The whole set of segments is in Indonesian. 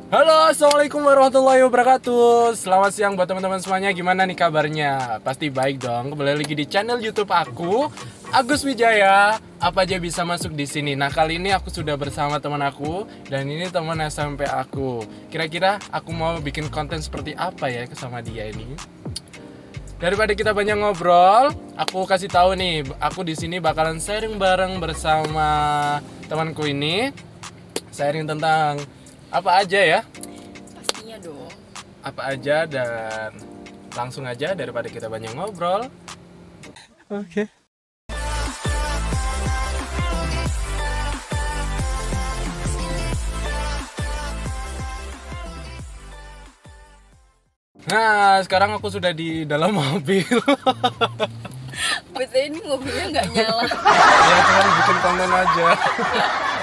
Halo, assalamualaikum warahmatullahi wabarakatuh. Selamat siang buat teman-teman semuanya. Gimana nih kabarnya? Pasti baik dong. Kembali lagi di channel YouTube aku, Agus Wijaya. Apa aja bisa masuk di sini. Nah, kali ini aku sudah bersama teman aku dan ini teman SMP aku. Kira-kira aku mau bikin konten seperti apa ya sama dia ini? Daripada kita banyak ngobrol, aku kasih tahu nih, aku di sini bakalan sharing bareng bersama temanku ini. Sharing tentang apa aja ya? Pastinya dong. Apa aja dan langsung aja daripada kita banyak ngobrol. Oke. Nah, sekarang aku sudah di dalam mobil. Betul, ini mobilnya nggak nyala. Ya, cuma bikin konten aja.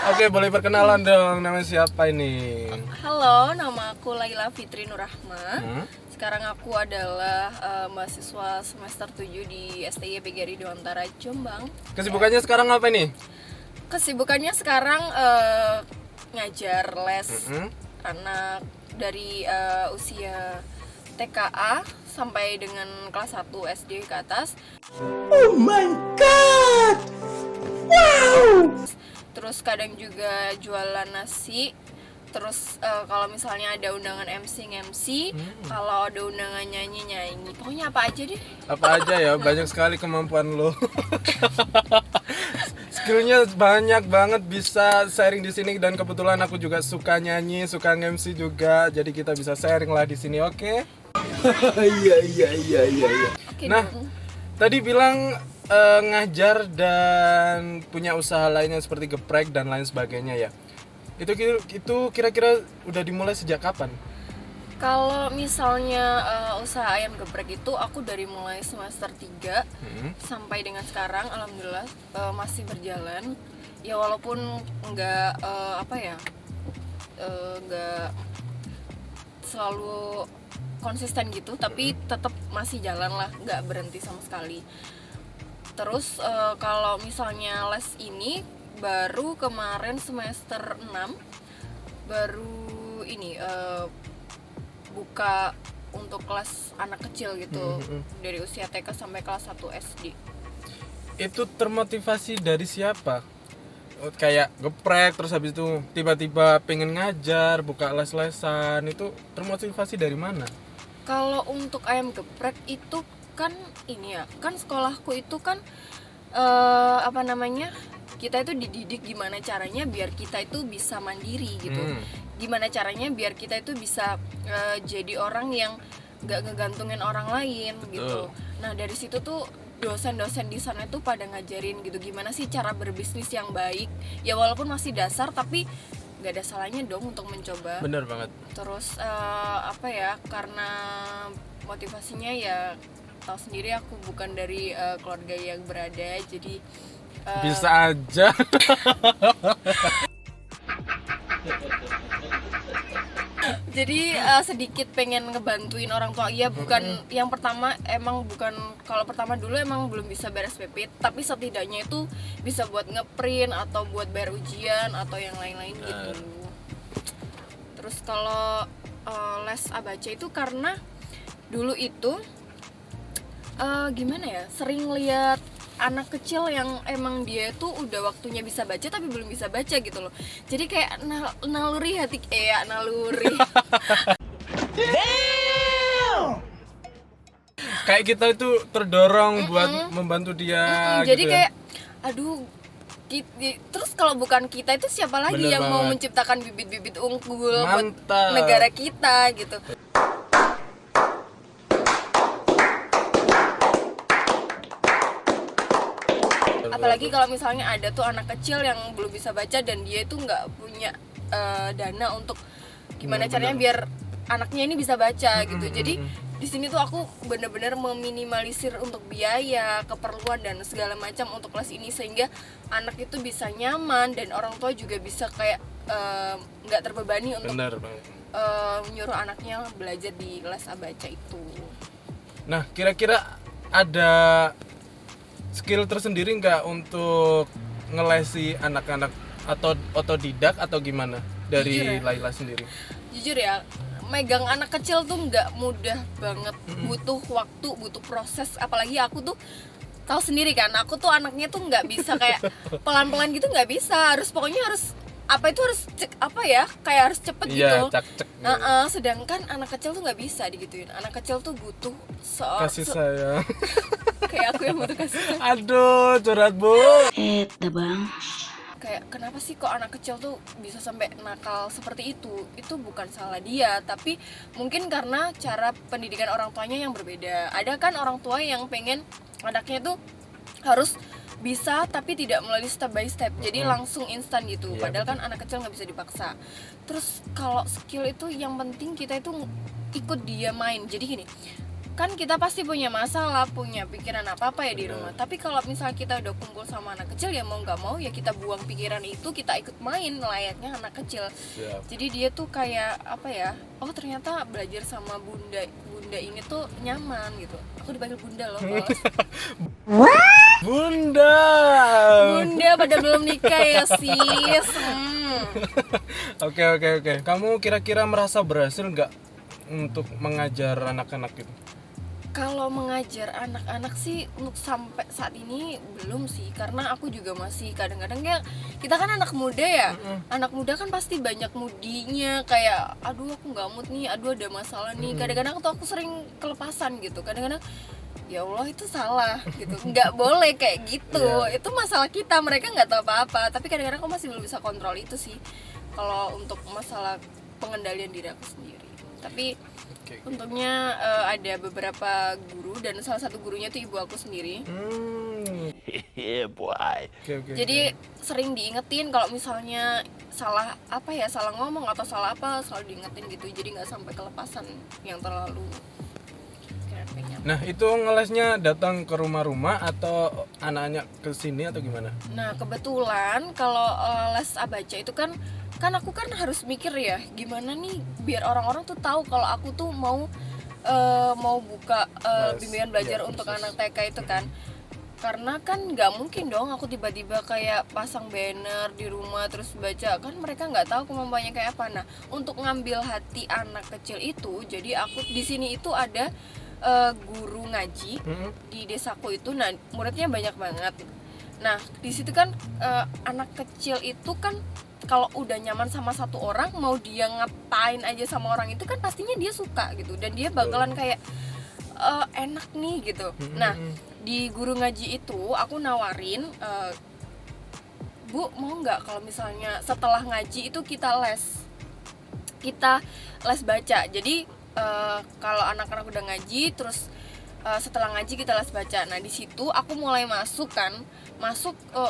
Oke, boleh perkenalan dong. Namanya siapa ini? Halo, nama aku Laila Fitri Nurrahma. Hmm? Sekarang aku adalah mahasiswa semester 7 di STI PGRI Dewantara Jombang. Kesibukannya sekarang apa nih? Kesibukannya sekarang ngajar les Mm-mm. anak dari usia TKA sampai dengan kelas 1 SD ke atas. Oh my god! Wow! Terus kadang juga jualan nasi. Terus kalau misalnya ada undangan MC, kalau ada undangan nyanyi. Pokoknya apa aja deh. Apa aja ya, banyak sekali kemampuan lo. Skillnya banyak banget, bisa sharing di sini dan kebetulan aku juga suka nyanyi, suka MC juga, jadi kita bisa sharing lah di sini, oke? Iya. Oke Nah, dong. tadi bilang ngajar dan punya usaha lainnya seperti geprek dan lain sebagainya ya. Itu kira-kira udah dimulai sejak kapan? Kalau misalnya usaha ayam geprek itu aku dari mulai semester 3 sampai dengan sekarang alhamdulillah masih berjalan. Ya walaupun nggak nggak selalu konsisten gitu, tapi tetap masih jalan lah, nggak berhenti sama sekali. Terus kalau misalnya les ini baru kemarin semester 6 baru ini buka untuk kelas anak kecil gitu, dari usia TK sampai kelas 1 SD. Itu termotivasi dari siapa? Kayak geprek terus habis itu tiba-tiba pengen ngajar, buka les-lesan, itu termotivasi dari mana? Kalau untuk ayam geprek itu kan ini ya, kan sekolahku itu kan kita itu dididik gimana caranya biar kita itu bisa mandiri gitu. Gimana caranya biar kita itu bisa jadi orang yang gak ngegantungin orang lain. Betul. Gitu. Nah dari situ tuh dosen-dosen di sana tuh pada ngajarin gitu gimana sih cara berbisnis yang baik. Ya walaupun masih dasar tapi gak ada salahnya dong untuk mencoba. Bener banget. Terus karena motivasinya ya tahu sendiri aku bukan dari keluarga yang berada, jadi Bisa aja. sedikit pengen ngebantuin orang tua. Iya, bukan yang pertama, emang bukan, kalau pertama dulu emang belum bisa beres PP, tapi setidaknya itu bisa buat ngeprint atau buat bayar ujian atau yang lain-lain gitu. Terus kalau les abaca itu karena dulu itu gimana ya, sering lihat anak kecil yang emang dia tuh udah waktunya bisa baca tapi belum bisa baca gitu loh. Jadi kayak naluri hati naluri. Kayak kita itu terdorong buat membantu dia Jadi gitu ya. kayak aduh, terus kalau bukan kita itu siapa lagi Bener yang mau banget. menciptakan bibit-bibit unggul buat Mantap. negara kita gitu. Apalagi kalau misalnya ada tuh anak kecil yang belum bisa baca dan dia itu nggak punya dana untuk gimana caranya biar anaknya ini bisa baca gitu. Jadi di sini tuh aku benar-benar meminimalisir untuk biaya, keperluan dan segala macam untuk kelas ini sehingga anak itu bisa nyaman dan orang tua juga bisa kayak nggak terbebani untuk Bener banget. menyuruh anaknya belajar di les abaca itu. Nah, kira-kira ada skill tersendiri nggak untuk ngelesi anak-anak atau otodidak atau gimana dari Jujur ya? Laila sendiri? jujur ya, megang anak kecil tuh nggak mudah banget, butuh waktu, butuh proses. Apalagi aku tuh tahu sendiri kan, aku tuh anaknya tuh nggak bisa kayak pelan-pelan gitu, nggak bisa, pokoknya harus apa itu harus kayak harus cepet gitu. Cak-cek. Sedangkan anak kecil tuh nggak bisa digituin. Anak kecil tuh butuh Kasih sayang. kayak aku yang butuh kasih sayang. Aduh, curhat Bu. Bang. Kayak kenapa sih kok anak kecil tuh bisa sampai nakal seperti itu bukan salah dia, tapi mungkin karena cara pendidikan orang tuanya yang berbeda. Ada kan orang tua yang pengen anaknya tuh harus bisa tapi tidak melalui step by step, jadi langsung instan gitu. Iya, Padahal kan anak kecil nggak bisa dipaksa. Terus kalau skill itu yang penting kita itu ikut dia main. Jadi gini, kan kita pasti punya masalah, punya pikiran apa-apa ya di rumah. Tapi kalau misalnya kita udah kumpul sama anak kecil, ya mau nggak mau ya kita buang pikiran itu, kita ikut main layaknya anak kecil. Siap. Jadi dia tuh kayak apa ya, oh ternyata belajar sama bunda ini tuh nyaman gitu. Aku dipanggil bunda loh. Bunda. Bunda pada belum nikah ya sis. Oke. Kamu kira-kira merasa berhasil nggak untuk mengajar anak-anak gitu? Kalau mengajar anak-anak sih untuk sampai saat ini belum sih, karena aku juga masih kadang-kadang ya, kita kan anak muda ya, anak muda kan pasti banyak mudinya, kayak aduh aku nggak mood nih, aduh ada masalah nih. Kadang-kadang tuh aku sering kelepasan gitu, kadang-kadang ya Allah itu salah gitu, nggak boleh kayak gitu. Itu masalah kita, mereka nggak tahu apa-apa, tapi kadang-kadang aku masih belum bisa kontrol itu sih kalau untuk masalah pengendalian diri aku sendiri. Tapi untungnya ada beberapa guru, dan salah satu gurunya tuh ibu aku sendiri. Oke. Jadi sering diingetin kalau misalnya salah ngomong atau salah apa, selalu diingetin gitu, jadi nggak sampai kelepasan yang terlalu kayaknya. Nah, itu ngelesnya datang ke rumah-rumah atau anak-anak ke sini atau gimana? Nah kebetulan kalau les abaca itu kan aku kan harus mikir ya, gimana nih biar orang-orang tuh tahu kalau aku tuh mau buka bimbingan belajar untuk anak TK itu kan. Karena kan nggak mungkin dong aku tiba-tiba kayak pasang banner di rumah terus baca, kan mereka nggak tahu kemampuannya kayak apa. Nah untuk ngambil hati anak kecil itu, jadi aku di sini itu ada guru ngaji di desaku itu. Nah muridnya banyak banget. Nah di situ kan anak kecil itu kan kalau udah nyaman sama satu orang, mau dia ngapain aja sama orang itu kan pastinya dia suka gitu, dan dia bakalan kayak enak nih gitu. Nah di guru ngaji itu aku nawarin, Bu mau nggak kalau misalnya setelah ngaji itu kita les baca. Jadi kalau anak-anak udah ngaji terus setelah ngaji kita les baca. Nah di situ aku mulai masuk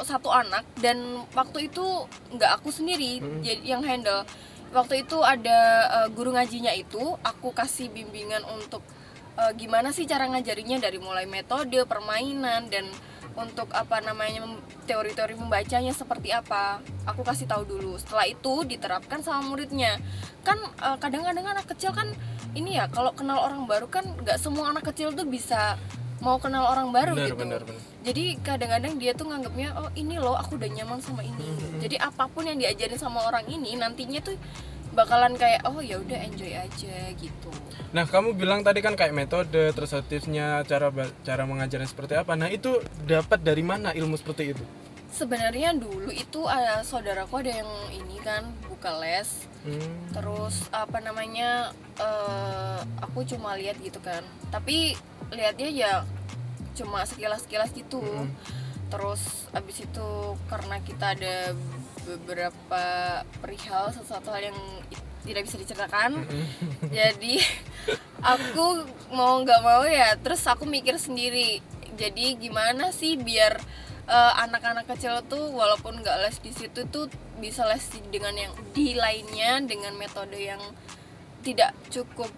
satu anak, dan waktu itu nggak aku sendiri yang handle. Waktu itu ada guru ngajinya itu, aku kasih bimbingan untuk gimana sih cara ngajarinya, dari mulai metode permainan dan untuk teori-teori membacanya seperti apa, aku kasih tahu dulu. Setelah itu diterapkan sama muridnya. Kan kadang-kadang anak kecil kan ini ya, kalau kenal orang baru kan nggak semua anak kecil tuh bisa mau kenal orang baru. Bener. Jadi kadang-kadang dia tuh nganggapnya, oh ini loh aku udah nyaman sama ini. Jadi apapun yang diajarin sama orang ini nantinya tuh bakalan kayak oh ya udah enjoy aja gitu. Nah, kamu bilang tadi kan kayak metode, terus tipsnya, cara mengajarnya seperti apa. Nah, itu dapat dari mana ilmu seperti itu? Sebenarnya dulu itu saudaraku ada yang ini kan buka les. Terus aku cuma lihat gitu kan. Tapi lihatnya ya cuma sekilas-sekilas gitu. Terus abis itu karena kita ada beberapa perihal sesuatu hal yang tidak bisa diceritakan, jadi aku mau nggak mau ya terus aku mikir sendiri, jadi gimana sih biar anak-anak kecil tuh walaupun nggak les di situ tuh bisa les dengan yang di lainnya, dengan metode yang tidak cukup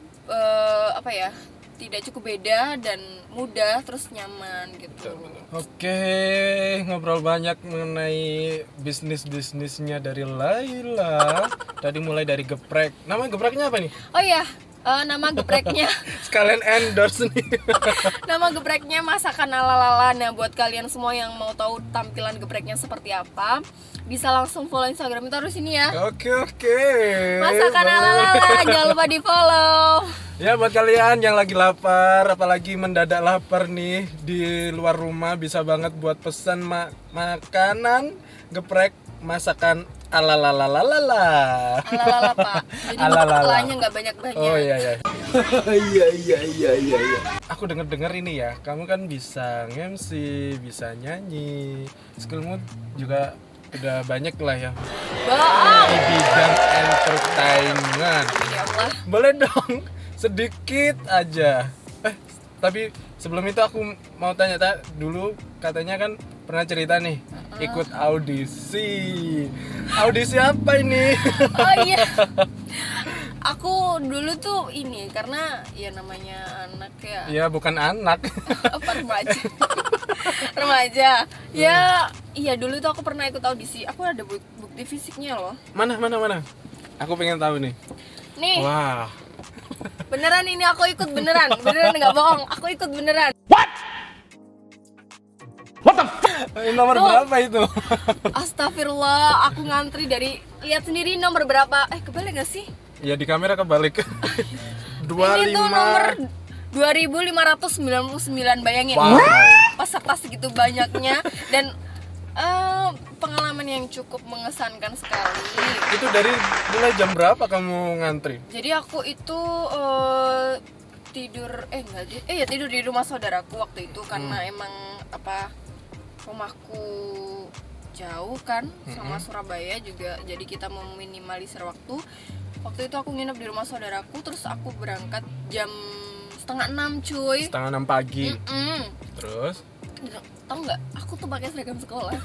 tidak cukup beda dan mudah terus nyaman gitu. Oke, ngobrol banyak mengenai bisnisnya dari Laila. Tadi mulai dari geprek. Nama gepreknya apa nih? Oh ya, Nama gepreknya Sekalian endorse nih. nama gepreknya masakan ala-ala. Nah, buat kalian semua yang mau tahu tampilan gepreknya seperti apa, bisa langsung follow Instagram itu harus ini ya. Oke. Masakan Boleh. ala-ala, jangan lupa di-follow. Ya buat kalian yang lagi lapar, apalagi mendadak lapar nih di luar rumah, bisa banget buat pesan makanan geprek masakan ala-la-la-la-la. Ala-ala, Pak. Jadi Ala-ala. makalanya nggak banyak-banyak. Oh iya. Iya. Aku denger ini ya, kamu kan bisa nge-MC, bisa nyanyi, skillmu juga udah banyak lah ya Bohong. di bidang entertainment. Ya Allah. Boleh dong sedikit aja. Tapi sebelum itu aku mau tanya dulu, katanya kan pernah cerita nih ikut audisi. Audisi apa ini? Oh iya. Aku dulu tuh ini karena ya namanya anak ya. Ya bukan anak. Apa remaja? Remaja. Ya, iya dulu tuh aku pernah ikut audisi. Aku ada bukti fisiknya loh. Mana? Aku pengen tahu nih. Nih, Wah. beneran ini aku ikut beneran nggak bohong. Aku ikut beneran. Nomor Tuh. berapa itu? Astagfirullah, aku ngantri dari lihat sendiri nomor berapa. Kebalik gak sih? Ya di kamera kebalik. 25. Ini tuh nomor 2599, bayangin. Wow. Peserta segitu banyaknya dan pengalaman yang cukup mengesankan sekali. Itu dari mulai jam berapa kamu ngantri? Jadi aku itu tidur tidur di rumah saudaraku waktu itu karena emang rumahku jauh kan sama Surabaya juga, jadi kita meminimalisir waktu. Waktu itu aku nginep di rumah saudaraku, terus aku berangkat jam 5:30 cuy. 5:30 pagi. Mm-mm. Terus? Tau nggak? Aku tuh pakai seragam sekolah.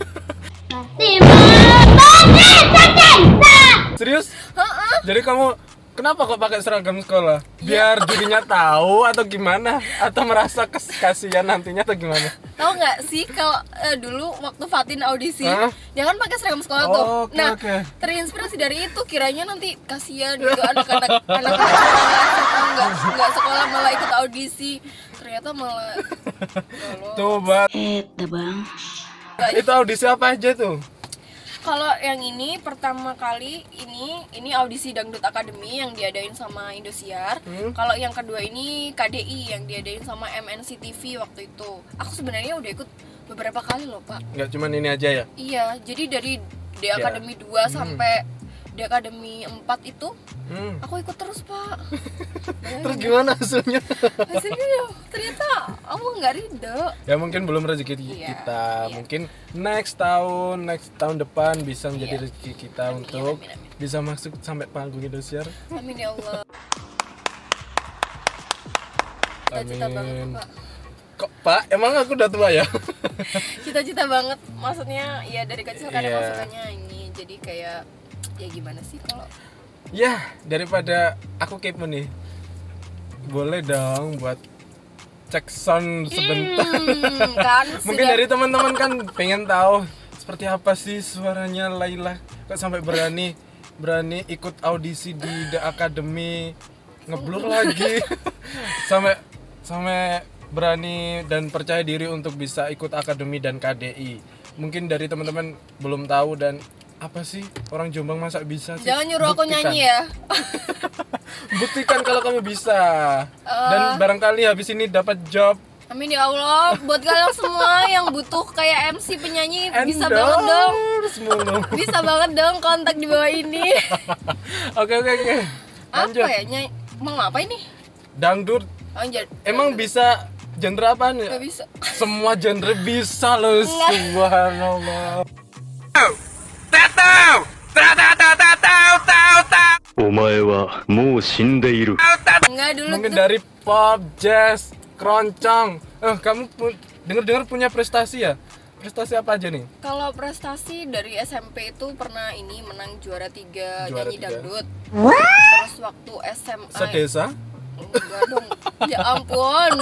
Serius? Jadi kamu kenapa kok pakai seragam sekolah? Biar dirinya tahu atau gimana? Atau merasa kasihan nantinya atau gimana? Tahu nggak sih kalau dulu waktu Fatin audisi, Hah? jangan pakai seragam sekolah tuh. Oh, oke, Nah, oke. terinspirasi dari itu, kiranya nanti kasihan gitu anak-anak sekolah nggak sekolah malah ikut audisi. Ternyata malah lolos. Tuh, Bat. Bang. Itu audisi apa aja tuh? Kalau yang ini pertama kali ini audisi Dangdut Academy yang diadain sama Indosiar. Kalau yang kedua ini KDI yang diadain sama MNC TV waktu itu. Aku sebenarnya udah ikut beberapa kali loh, Pak. Nggak cuma ini aja ya? Iya, jadi dari D Ya. Academy 2 sampai D Academy 4 itu aku ikut terus, Pak. Terus gimana hasilnya? Hasilnya ya ternyata aku nggak ridho. Ya mungkin belum rezeki Iya, kita. iya. Mungkin next tahun depan bisa menjadi Iya. rezeki kita untuk amin, amin. bisa masuk sampai panggung Indosiar. Amin ya Allah. Cita-cita banget, Amin. Pak. Kok Pak, emang aku udah tua ya? Cita-cita banget, maksudnya ya dari kecil kan Iya. emang sukanya ini, jadi kayak ya gimana sih kalau Ya, daripada aku kepo nih. Boleh dong buat cek sound sebentar. kan Mungkin dari teman-teman kan pengen tahu seperti apa sih suaranya Laila kok sampai berani ikut audisi di The Academy, ngeblur lagi. sampai berani dan percaya diri untuk bisa ikut akademi dan KDI. Mungkin dari teman-teman belum tahu dan apa sih orang Jombang masa bisa sih? jangan nyuruh aku Buktikan. nyanyi ya. Buktikan kalau kamu bisa. Dan barangkali habis ini dapat job. Amin ya Allah. Buat kalian semua yang butuh kayak MC penyanyi, bisa banget dong. Endorse mulu. Bisa banget dong kontak di bawah ini. Oke. Lanjut. Apa ya? Mau apa ini? Dangdut. Emang bisa genre apa nih? Gak bisa. Semua genre bisa loh. Enggak. Subhanallah. お前はもう死んでいる。 Enggak dulu Mungkin tuh. dari pop, jazz, keroncong. Kamu dengar punya prestasi ya? Prestasi apa aja nih? Kalau prestasi dari SMP itu pernah ini menang juara 3 Juara nyanyi 3. dangdut. Terus waktu SMA Sedesa? enggak dong. Ya ampun.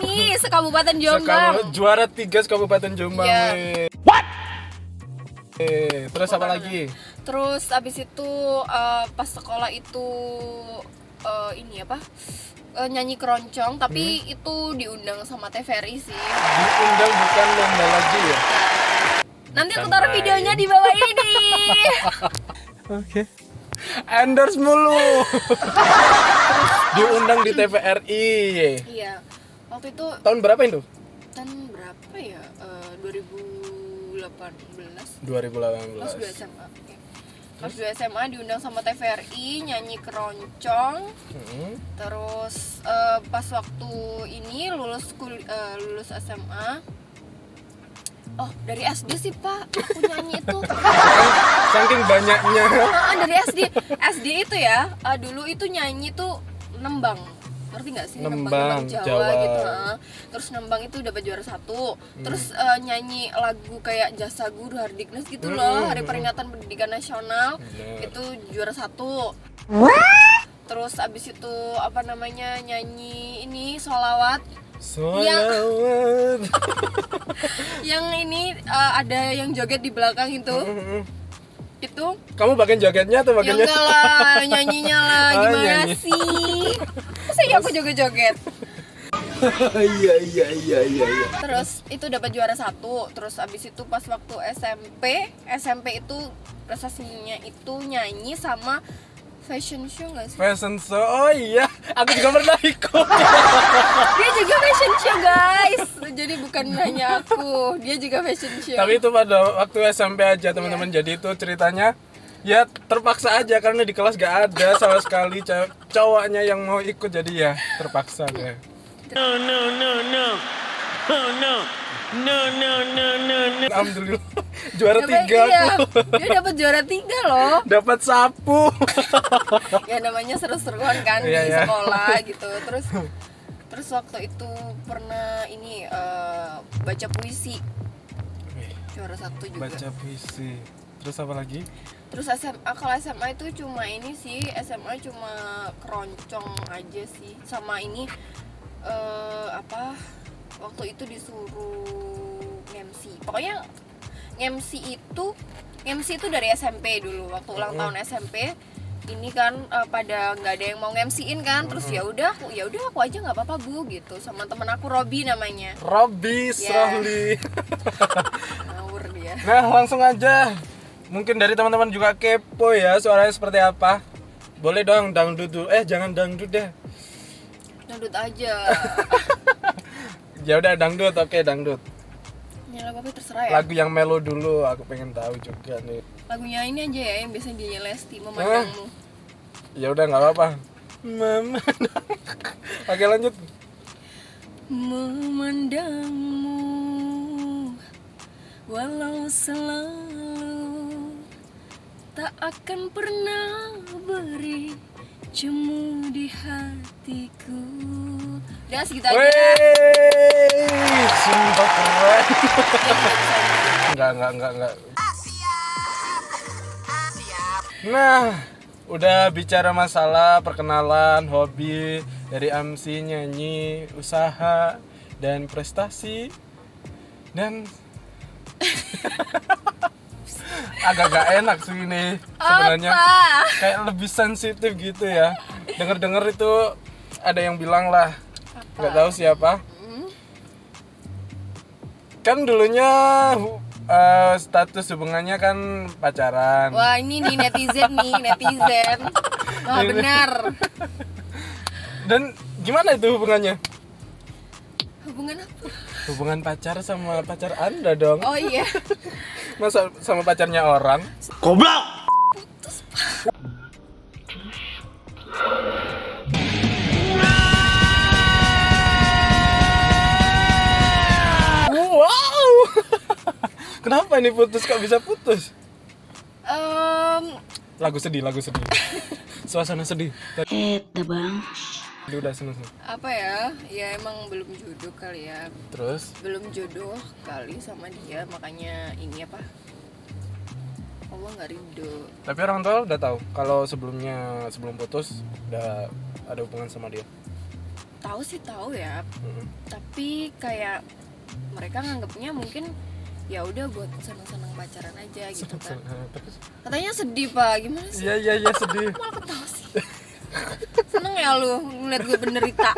Ini sekabupaten Jombang. Juara 3 Kabupaten Jombang. Iya. weh. Terus apa lagi? Terus abis itu pas sekolah itu ini apa nyanyi keroncong, tapi itu diundang sama TVRI sih. Diundang bukan lomba lagi ya? Nanti aku taruh videonya di bawah ini. Oke. Endorse mulu. Diundang di TVRI. Iya. Waktu itu Tahun berapa itu? tahun berapa ya? 2018. 2018. Kelas 2 SMA. Oke. Kelas 2 SMA diundang sama TVRI nyanyi keroncong. Terus pas waktu ini lulus SMA. Oh, dari SD sih, Pak. Aku nyanyi itu. Saking banyaknya. Dari SD itu ya. Dulu itu nyanyi tuh nembang. Ngerti nggak sih Nembang, Jawa, Jawa. gitu. Terus nembang itu dapat juara 1. Terus nyanyi lagu kayak Jasa Guru Hardiknas gitu loh, Hari Peringatan Pendidikan Nasional. Bener. Itu juara 1. Terus abis itu apa namanya nyanyi ini sholawat. Sholawat. Yang ini ada yang joget di belakang itu. Itu Kamu bagian jogetnya atau ya bagiannya? enggak lah, nyanyinya lah. Oh, Gimana nyanyi. sih? Masa ya aku joget-joget? Iya iya iya iya iya. Terus itu dapat juara 1. Terus abis itu pas waktu SMP itu prestasinya itu nyanyi sama fashion show nggak sih? Fashion show. Oh iya, aku juga pernah ikut. Dia juga fashion show guys. Jadi bukan hanya aku, dia juga fashion show. Tapi itu pada waktu SMP aja teman-teman. Jadi itu ceritanya ya terpaksa aja karena di kelas gak ada sama sekali cowoknya yang mau ikut, jadi ya terpaksa deh. Alhamdulillah juara 3 Iya, aku. dia dapat juara 3 loh. Dapat sapu. Ya namanya seru-seruan kan Iya, di iya. sekolah gitu. Terus waktu itu pernah ini baca puisi. Juara 1 juga. Baca puisi. Terus apa lagi? Terus SMA, kalau SMA itu cuma ini sih, SMA cuma keroncong aja sih. Sama ini waktu itu disuruh MC. Pokoknya MC itu dari SMP dulu. Waktu ulang tahun SMP ini kan pada nggak ada yang mau MC-in kan. Terus ya udah aku aja nggak apa-apa Bu gitu. Sama temen aku Robi namanya. Robi Ya. Srohli. Ngawur dia. Nah, langsung aja. Mungkin dari teman-teman juga kepo ya suaranya seperti apa. Boleh dong dangdut dulu. Jangan dangdut deh. Dangdut aja. Ya udah dangdut, oke dangdut. Ya lagu apa terserah ya. Lagu yang melo dulu, aku pengen tahu juga nih. Lagunya ini aja ya yang biasanya dia Lesti, Memandangmu. Ya udah nggak apa-apa. Memandang. Oke lanjut. Memandangmu walau selalu tak akan pernah beri jemu di hatiku. Udah segitu aja. Wey, sumpah keren. Enggak. Nah, udah bicara masalah perkenalan, hobi, dari MC, nyanyi, usaha, dan prestasi. Dan agak gak enak sih ini sebenarnya. Kayak lebih sensitif gitu ya. Dengar itu ada yang bilang lah, nggak tahu siapa. Kan dulunya status hubungannya kan pacaran. Wah ini nih netizen. Wah benar. Dan gimana itu hubungannya? Hubungan apa? Hubungan pacar sama pacar Anda dong. Oh iya. Masa sama pacarnya orang? Goblok! Wow. Kenapa ini putus, kok bisa putus? Lagu sedih. Suasana sedih. Bang. Tadi udah seneng. Apa ya? Ya emang belum jodoh kali ya. Terus? Belum jodoh kali sama dia, makanya ini apa? Allah nggak ridho. Tapi orang tua udah tahu kalau sebelum putus udah ada hubungan sama dia. Tahu sih tahu ya. Tapi kayak mereka nganggapnya mungkin ya udah buat seneng-seneng pacaran aja gitu kan. Terus? Katanya sedih Pak, gimana sih? Iya sedih. Malah ketawa sih. Seneng ya lu ngeliat gue menderita?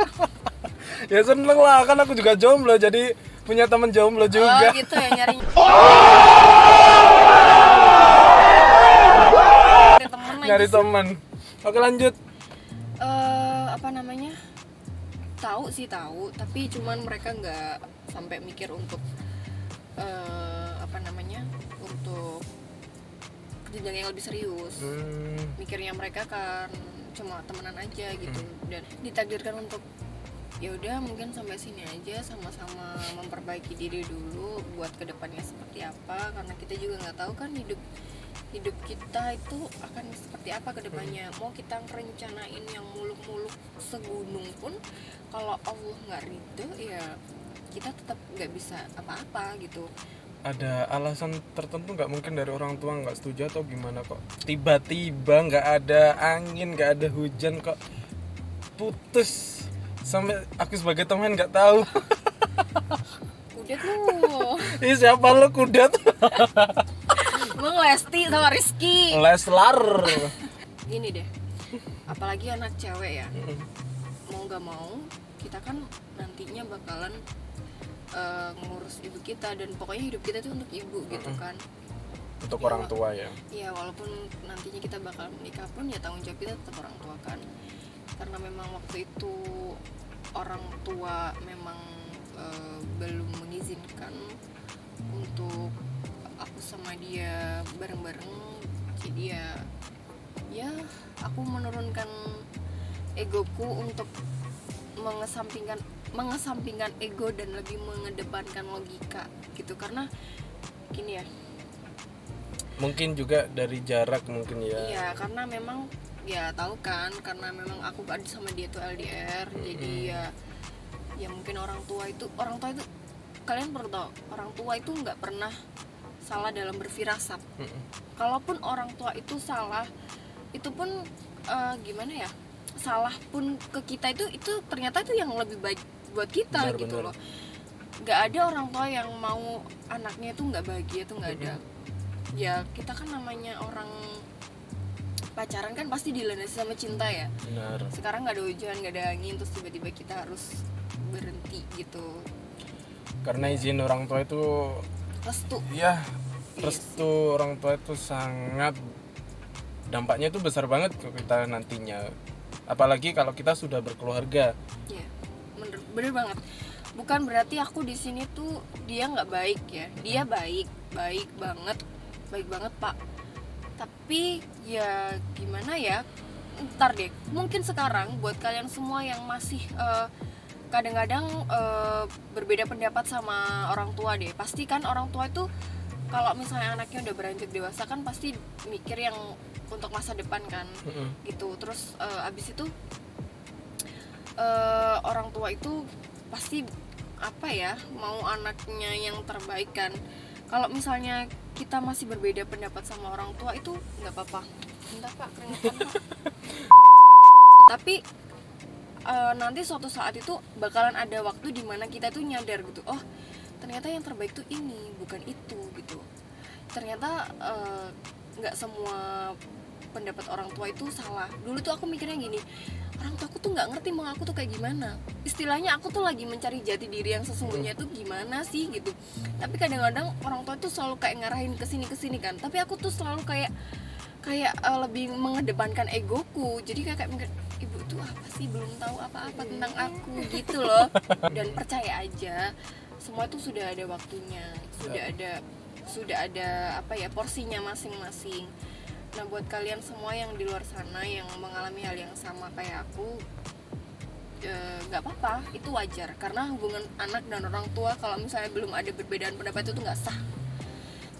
Ya seneng lah, kan aku juga jomblo, jadi punya temen jomblo juga. Oh gitu ya, nyari temen aja Nyari sih. temen. Oke lanjut. Apa namanya, tahu sih tahu, tapi cuman mereka nggak sampai mikir untuk apa namanya, untuk jenjang yang lebih serius. Mikirnya mereka kan cuma temenan aja gitu, dan ditakdirkan untuk ya udah mungkin sampai sini aja, sama-sama memperbaiki diri dulu buat kedepannya seperti apa, karena kita juga nggak tahu kan hidup kita itu akan seperti apa kedepannya. Mau kita ngerencanain yang muluk-muluk segunung pun, kalau Allah nggak ridho ya kita tetap nggak bisa apa-apa gitu. Ada alasan tertentu nggak, mungkin dari orang tua nggak setuju atau gimana kok tiba-tiba nggak ada angin, nggak ada hujan kok putus, sampai aku sebagai teman nggak tahu. Udah tuh. Ih siapa lo kudet? Bang Lesti sama Rizky. Leslar. Gini deh, apalagi anak cewek ya, mau nggak mau kita kan nantinya bakalan ngurus ibu kita, dan pokoknya hidup kita tuh untuk ibu gitu kan. Untuk Ya, orang tua ya. Iya, walaupun nantinya kita bakal menikah pun ya tanggung jawab kita tetap orang tua kan. Karena memang waktu itu orang tua memang belum mengizinkan untuk aku sama dia bareng-bareng, jadi ya aku menurunkan egoku untuk mengesampingkan ego dan lebih mengedepankan logika gitu. Karena gini ya, Mungkin juga dari jarak mungkin ya. iya karena memang ya tahu kan, karena memang aku ada sama dia tuh LDR, jadi ya mungkin orang tua itu kalian perlu tahu, orang tua itu nggak pernah salah dalam berfirasat. Kalaupun orang tua itu salah, itu pun gimana ya, salah pun ke kita itu ternyata itu yang lebih baik buat kita. Benar, gitu benar. loh. Nggak ada orang tua yang mau anaknya itu nggak bahagia, itu nggak ada. Ya kita kan namanya orang pacaran kan pasti dilandasi sama cinta ya. Benar. Sekarang nggak ada hujan, nggak ada angin, terus tiba-tiba kita harus berhenti gitu. Karena izin orang tua itu Restu. ya, restu orang tua itu sangat, dampaknya itu besar banget ke kita nantinya. Apalagi kalau kita sudah berkeluarga. Ya, bener banget. Bukan berarti aku di sini tuh dia nggak baik ya. Dia baik banget Pak. Tapi ya gimana ya? Ntar deh. Mungkin sekarang buat kalian semua yang masih kadang-kadang berbeda pendapat sama orang tua deh. Pasti kan orang tua itu kalau misalnya anaknya udah beranjak dewasa kan pasti mikir yang untuk masa depan kan. Gitu. Terus abis itu orang tua itu pasti apa ya, mau anaknya yang terbaik kan. Kalau misalnya kita masih berbeda pendapat sama orang tua itu nggak apa-apa. Bentar Pak, keringetan Pak. Tapi nanti suatu saat itu bakalan ada waktu dimana kita tuh nyadar gitu, oh ternyata yang terbaik tuh ini, bukan itu gitu. Ternyata nggak semua pendapat orang tua itu salah. Dulu tuh aku mikirnya gini, orang tua aku tuh nggak ngerti mau aku tuh kayak gimana. Istilahnya aku tuh lagi mencari jati diri yang sesungguhnya tuh gimana sih gitu. Tapi kadang-kadang orang tua tuh selalu kayak ngarahin kesini kan. Tapi aku tuh selalu kayak lebih mengedepankan egoku. Jadi kayak mikir, ibu itu apa sih, belum tahu apa-apa tentang aku gitu loh. Dan percaya aja, semua itu sudah ada waktunya, sudah ada apa ya, porsinya masing-masing. Nah buat kalian semua yang di luar sana yang mengalami hal yang sama kayak aku, nggak apa-apa, itu wajar. Karena hubungan anak dan orang tua kalau misalnya belum ada perbedaan pendapat itu nggak sah.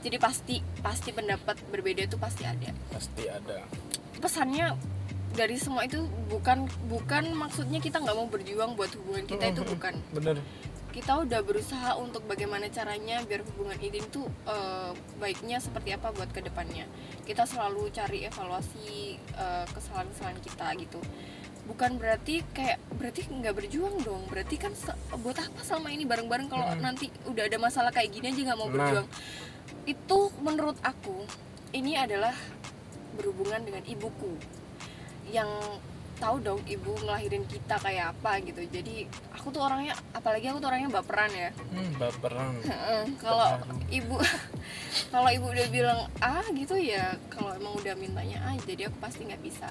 Jadi pasti pendapat berbeda itu pasti ada. Pasti ada. Pesannya dari semua itu bukan maksudnya kita nggak mau berjuang buat hubungan kita, itu bukan. Bener. Kita udah berusaha untuk bagaimana caranya biar hubungan ini tuh baiknya seperti apa buat kedepannya. Kita selalu cari evaluasi kesalahan-kesalahan kita gitu. Bukan berarti nggak berjuang dong. Berarti kan buat apa selama ini bareng-bareng kalau nanti udah ada masalah kayak gini aja nggak mau berjuang. Itu menurut aku ini adalah berhubungan dengan ibuku yang tahu dong ibu ngelahirin kita kayak apa gitu. Jadi aku tuh orangnya, apalagi aku tuh orangnya baperan ya. Baperan. Kalau ibu kalau ibu udah bilang gitu ya, kalau emang udah mintanya jadi aku pasti nggak bisa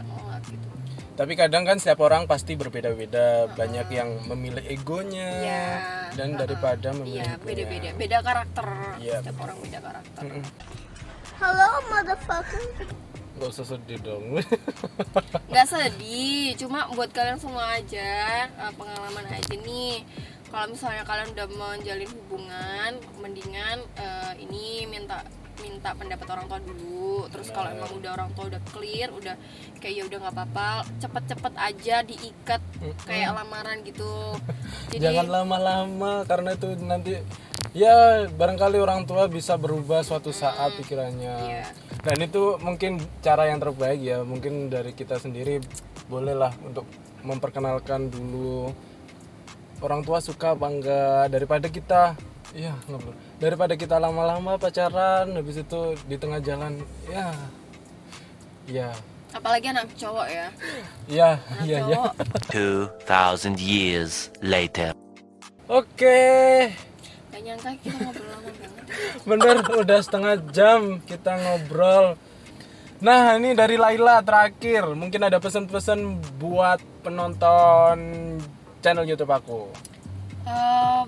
nolak gitu. Tapi kadang kan setiap orang pasti berbeda-beda, banyak yang memilih egonya dan daripada memilih egonya. Beda karakter. Iya, Setiap orang beda karakter. Hello, motherfucker. Gak usah sedih dong. Nggak sedih, cuma buat kalian semua aja, pengalaman aja nih. Kalau misalnya kalian udah menjalin hubungan, mendingan ini minta pendapat orang tua dulu. Terus kalau emang udah orang tua udah clear, udah kayak ya udah nggak apa-apa, cepet-cepet aja diikat kayak lamaran gitu. Jadi Jangan lama-lama, karena itu nanti ya barangkali orang tua bisa berubah suatu saat pikirannya. Iya. Dan itu mungkin cara yang terbaik ya, mungkin dari kita sendiri bolehlah untuk memperkenalkan dulu orang tua suka apa enggak, daripada kita daripada kita lama-lama pacaran habis itu di tengah jalan apalagi anak cowok ya. Iya. 2,000 years later. Oke. Gak nyangka kita ngobrol lama banget. Bener, udah setengah jam kita ngobrol. Nah, ini dari Laila terakhir. Mungkin ada pesan-pesan buat penonton channel YouTube aku.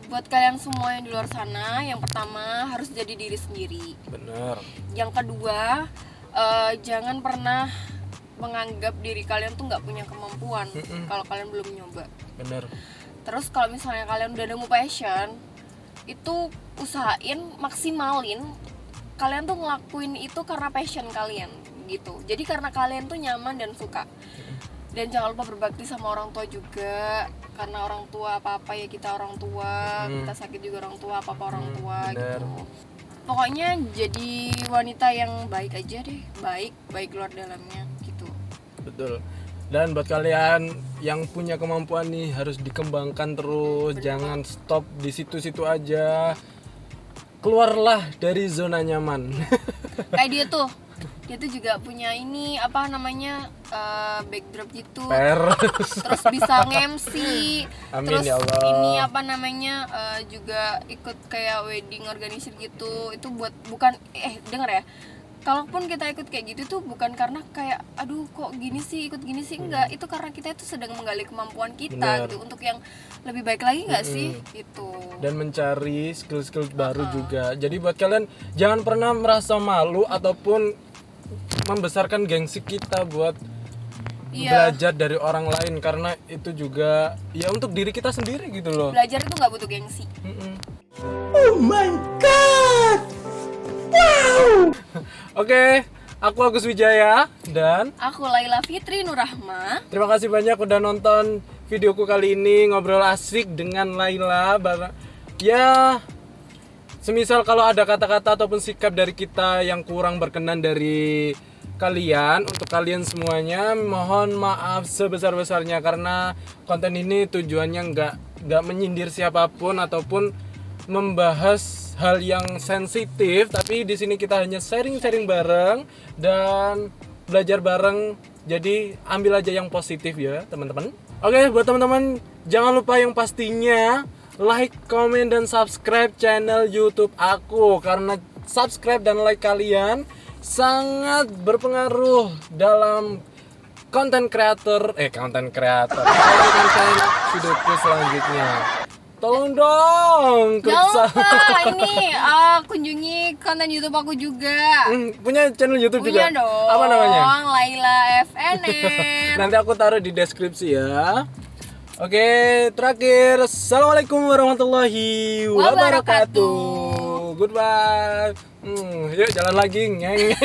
Buat kalian semua yang di luar sana, yang pertama harus jadi diri sendiri. Bener. Yang kedua, jangan pernah menganggap diri kalian tuh nggak punya kemampuan kalau kalian belum nyoba. Bener. Terus kalau misalnya kalian udah nemu passion, itu usahain maksimalin kalian tuh ngelakuin itu karena passion kalian gitu. Jadi karena kalian tuh nyaman dan suka. Dan jangan lupa berbakti sama orang tua juga, karena orang tua apa-apa ya kita orang tua, kita sakit juga orang tua, apa-apa orang tua gitu. Pokoknya jadi wanita yang baik aja deh, baik luar dalamnya gitu. Betul. Dan buat kalian yang punya kemampuan nih harus dikembangkan terus, jangan stop di situ-situ aja. Keluarlah dari zona nyaman. Kayak dia tuh juga punya ini apa namanya backdrop gitu. Terus bisa nge-MC. Amin, terus ya Allah. ini apa namanya juga ikut kayak wedding organizer gitu. Itu buat bukan denger ya. Kalaupun kita ikut kayak gitu tuh bukan karena kayak aduh kok gini sih ikut gini sih, enggak, itu karena kita itu sedang menggali kemampuan kita gitu untuk yang lebih baik lagi nggak sih itu. Dan mencari skill-skill baru juga. Jadi buat kalian jangan pernah merasa malu ataupun membesarkan gengsi kita buat belajar dari orang lain, karena itu juga ya untuk diri kita sendiri gitu loh. Belajar itu nggak butuh gengsi. Oh my god. Wow. Oke, aku Agus Wijaya dan aku Laila Fitri Nurrahma. Terima kasih banyak udah nonton videoku kali ini, ngobrol asik dengan Laila. Ya, semisal kalau ada kata-kata ataupun sikap dari kita yang kurang berkenan dari kalian, untuk kalian semuanya mohon maaf sebesar-besarnya, karena konten ini tujuannya nggak menyindir siapapun ataupun membahas hal yang sensitif, tapi di sini kita hanya sharing-sharing bareng dan belajar bareng. Jadi ambil aja yang positif ya teman-teman. Oke, buat teman-teman jangan lupa yang pastinya like, comment, dan subscribe channel YouTube aku, karena subscribe dan like kalian sangat berpengaruh dalam konten kreator konten videoku selanjutnya. Tolong dong. Jangan lupa ini kunjungi konten YouTube aku juga. Punya channel YouTube juga? Punya dong. Apa namanya? Laila FNN. Nanti aku taruh di deskripsi ya. Oke, terakhir, assalamualaikum warahmatullahi wabarakatuh. Goodbye. Yuk jalan lagi, ngeng.